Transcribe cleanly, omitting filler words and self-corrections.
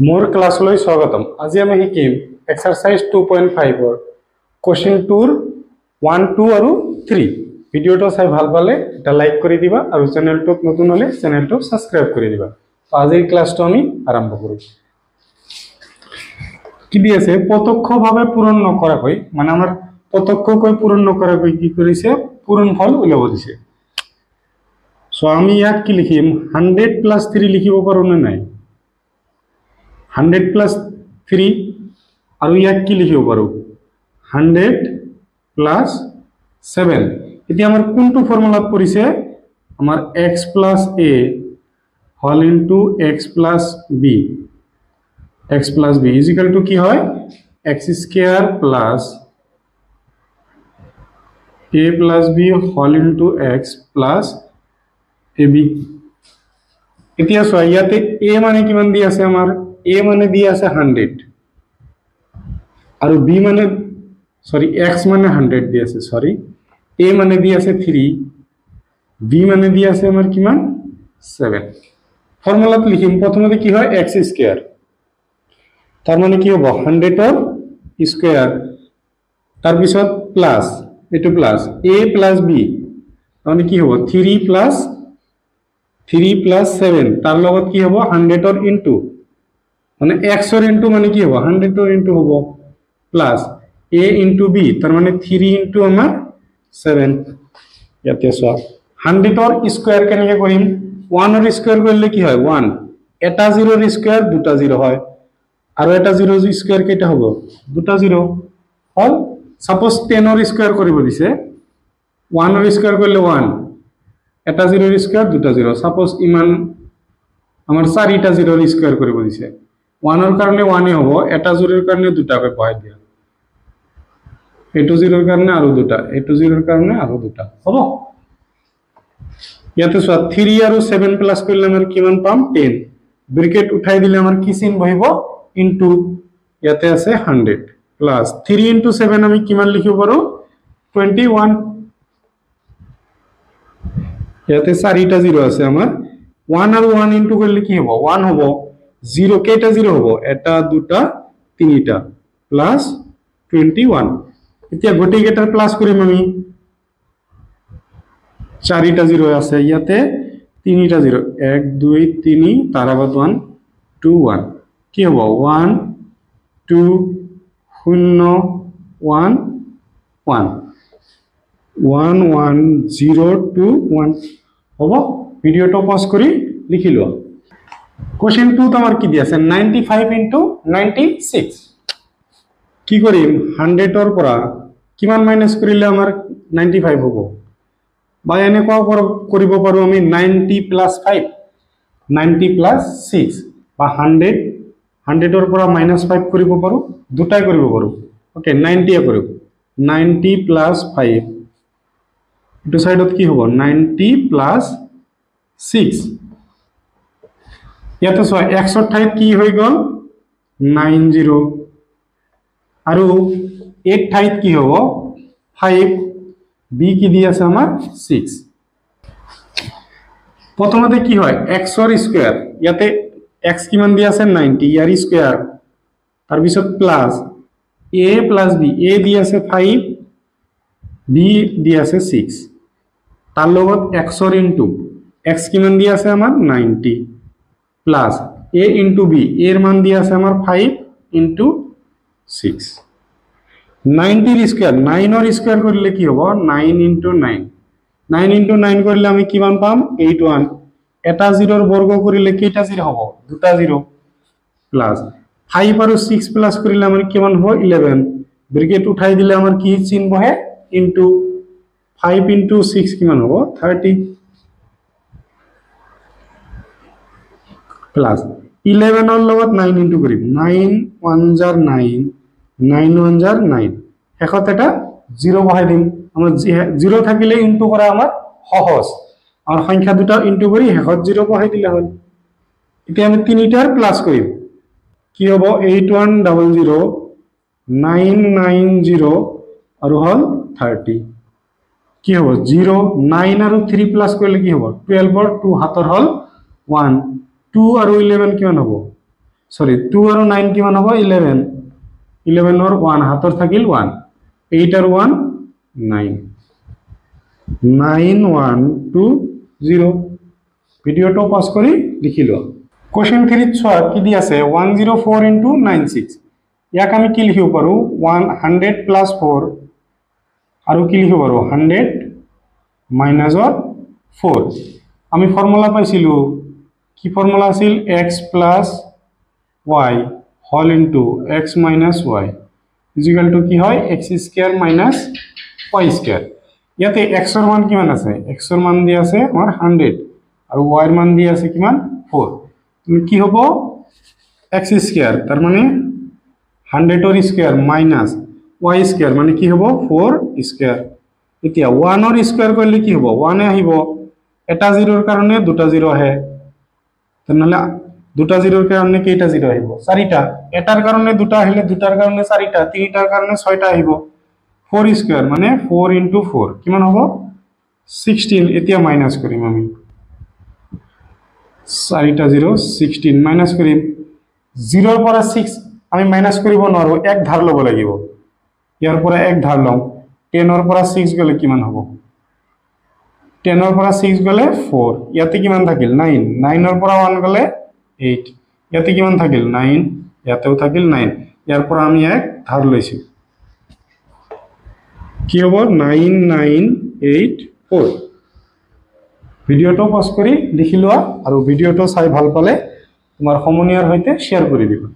मोर क्लासলৈ স্বাগতম। আজি আমি শিকিম এক্সাৰসাইজ 2.5 ৰ কোশ্চেন 2 ৰ 1 2 আৰু 3। ভিডিওটো চাই ভাল পালে এটা লাইক কৰি দিবা আৰু চেনেলটোত নতুন হলে চেনেলটো সাবস্ক্ৰাইব কৰি দিবা। তো আজিৰ ক্লাসটো আমি আৰম্ভ কৰো। কি দি আছে প্ৰত্যক্ষভাৱে পূৰণ নকৰাকৈ মানে আমাৰ প্ৰত্যক্ষকৈ পূৰণ নকৰাকৈ কি কৰিছে পূৰণফল উলিয়াব দিছে। সো আমি ইয়াত কি লিখিম 100 + 3 লিখিব পাৰো না নাই 100 + 3 আৰু ইয়াক কি লিখিব পাৰো 100 + 7। এতিয়া আমাৰ কোনটো ফৰ্মুলাত পৰিছে আমাৰ x + a whole into x + b x + b = কি হয় x² + a + b whole into x + ab। এতিয়া চোৱা ইয়াতে a মানে কিমান দি আছে আমাৰ a মানে দি আছে 100 আৰু b মানে সৰি x মানে 100 দি আছে সৰি a মানে দি আছে 3 b মানে দি আছে আমাৰ কিমান 7। ফৰ্মুলাত লিখিম প্ৰথমতে কি হয় x² তাৰ মানে কি হবে 100 ৰ স্কয়ার তার পিছত প্লাস এটো প্লাস a + b মানে কি হবে 3 + 7 তার লগত কি হবে 100 ৰ ইনটু মানে x ৰ ইনটু মানে কি হবে 100 ৰ ইনটু হবে প্লাস a ইনটু b তাৰ মানে 3 ইনটু আমাৰ 7। ইয়াতে সব 100 ৰ স্কয়াৰ কেনেকৈ কৰিম 1 ৰ স্কয়াৰ কৰিলে কি হয় 1 এটা 0 ৰ স্কয়াৰ দুটা 0 হয় আৰু এটা 0 ৰ স্কয়াৰ কেইটা হ'ব দুটা 0 হল। সাপোজ 10 ৰ স্কয়াৰ কৰিব দিছে 1 ৰ স্কয়াৰ কৰিলে 1 এটা 0 ৰ স্কয়াৰ দুটা 0 সাপোজ ইমান আমাৰ 4টা 0 ৰ স্কয়াৰ কৰিব দিছে 1 ৰ কাৰণে 1 হ'ব এটা 0 ৰ কাৰণে দুটাকৈ বহাই দিয়া এটো 0 ৰ কাৰণে আৰু দুটা এটো 0 ৰ কাৰণে আৰু দুটা হ'ব। ইয়াতে সব 3 আৰু 7 প্লাস কৰিলে আমাৰ কিমান পাম 10 ব্ৰ্যাকেট উঠাই দিলে আমাৰ কি চিন বহিব ইনটু ইয়াতে আছে 100 প্লাস 3 * 7 আমি কিমান লিখিব পাৰো 21। ইয়াতে 4টা 0 আছে আমাৰ 1 আৰু 1 ইনটু করলে কি হবে 1 হবে 0 কেটা 0 হবে এটা দুটা তিনটা প্লাস 21। এতিয়া গটি কেটার প্লাস করিম আমি 4টা 0 আছে ইয়াতে 3টা 0 1 2 3 তার আবার 1 2 1 কি হবে 1 2 0 1 1 1 1 0 2 1 হবো। ভিডিওটো পজ কৰি লিখি লোৱা। কোশ্চেন 2 তো আমাৰ কি দি আছে 95 * 96 কি কৰিম 100 ৰ পৰা কিমান মাইনাস কৰিলে আমাৰ 95 হ'ব বা এনেকুৱা কৰিব পাৰো আমি 90 + 5 90 + 6 বা 100 ৰ পৰা -5 কৰিব পাৰো দুটাই কৰিব পাৰো ওকে 90 এ কৰিব 90 + 5 এটো সাইডত কি হ'ব 90 + 6। ইয়াতে সো x ৰ ঠাইত কি হৈ গল 90 আৰু 8 ঠাইত কি হ'ব 5 b কি দি আছে আমাৰ 6। প্ৰথমতে কি হয় x ৰ স্কয়াৰ ইয়াতে x কিমান দি আছে 90 ইয়াৰ স্কয়াৰ তাৰ পিছত প্লাস a + b a দি আছে 5 b দি আছে 6 তার লগত x ৰ ইনটু x কিমান দি আছে আমাৰ 90 প্লাস a ইনটু b এৰ মান দি আছে আমাৰ 5 ইনটু 6 90 ৰ স্কয়াৰ 9 ৰ স্কয়াৰ কৰিলে কি হ'ব 9 ইনটু 9 9 ইনটু 9 কৰিলে আমি কিমান পাম 81 এটা 0 ৰ বৰ্গ কৰিলে কেইটা 0 হ'ব দুটা 0 প্লাস 5 আৰু 6 প্লাস কৰিলে আমাৰ কিমান হ'ব 11 ব্ৰ্যাকেট উঠাই দিলে আমাৰ কি চিন বহে ইনটু 5 * 6 কিমান হ'ব 30 প্লাস 11 ৰ লগত 9 ইনটু কৰিম 9 1 * 9 9 1 * 9 এখত এটা 0 বহাই দিম আমাৰ 0 থাকিলে ইনটু কৰা আমাৰ সহজ আৰ সংখ্যা দুটা ইনটু কৰি হেকত 0 বহাই দিলে হল। এতিয়া আমি তিনিটাৰ প্লাস কৰিম কি হ'ব 8100 990 আৰু হল 30 কি হ'ব 0 9 আৰু 3 প্লাস কৰিলে কি হ'ব 12 ৰ 2 হাতৰ হল 1 2 আৰু 11 কিমান হ'ব সৰি 2 আৰু 9 কিমান হ'ব 11 11 ৰ 1 হাতৰ থাকিল 1 8 আৰু 1 9 9120 ভিডিওটো পজ কৰি লিখি লোৱা কোশ্চেন 3 চোৱা কি দি আছে 104 into 96 ইয়াক আমি কি লিখিব পাৰো 100 plus 4 আৰু কি লিখিব পাৰো 100 minus 4 আমি ফর্মুলা পাইছিলো কি ফর্মুলা আছিল x plus y whole into x minus y is equal to কি হয় x square minus y square ইয়াতে x এর মান কিমান আছে x এর মান দি আছে আমার 100 আর y এর মান দি আছে কিমান 4 তুমি কি হবে x square তার মানে 100 এর স্কয়ার মাইনাস y স্কয়ার মানে কি হবে 4 স্কয়ার এতিয়া 1 এর স্কয়ার করলে কি হবে 1 এ আহিব এটা 0 এর কারণে দুটা 0 আহে তাহলে দুটা 0 এর কারণে কেইটা 0 আহিব চারিটা এটার কারণে দুটা আহিলে দুটার কারণে চারিটা তিনটার কারণে ছয়টা আহিব 4 স্কয়ার মানে 4 into 4 কিমান হবে 16 এতিয়া মাইনাস করিম আমি চারিটা 0 16 মাইনাস করিম 0 এর পরে 6 আমি মাইনাস করিব নোৱাৰো এক ধাৰ লব লাগিব ইয়াৰ পৰা এক ধাৰ লম 10 এৰ পৰা 6 গলে কিমান হ'ব 10 এৰ পৰা 6 গলে 4 ইয়াতে কিমান থাকিল 9 9 এৰ পৰা 1 গলে 8 ইয়াতে কিমান থাকিল 9 ইয়াতেও থাকিল 9 ইয়াৰ পৰা আমি এক ধাৰ লৈছো কি হ'ব 9984 ভিডিওটো পজ কৰি লিখি লোৱা আৰু ভিডিওটো চাই ভাল পালে তোমাৰ সমনীয়াৰ সৈতে শেয়াৰ কৰি দিবা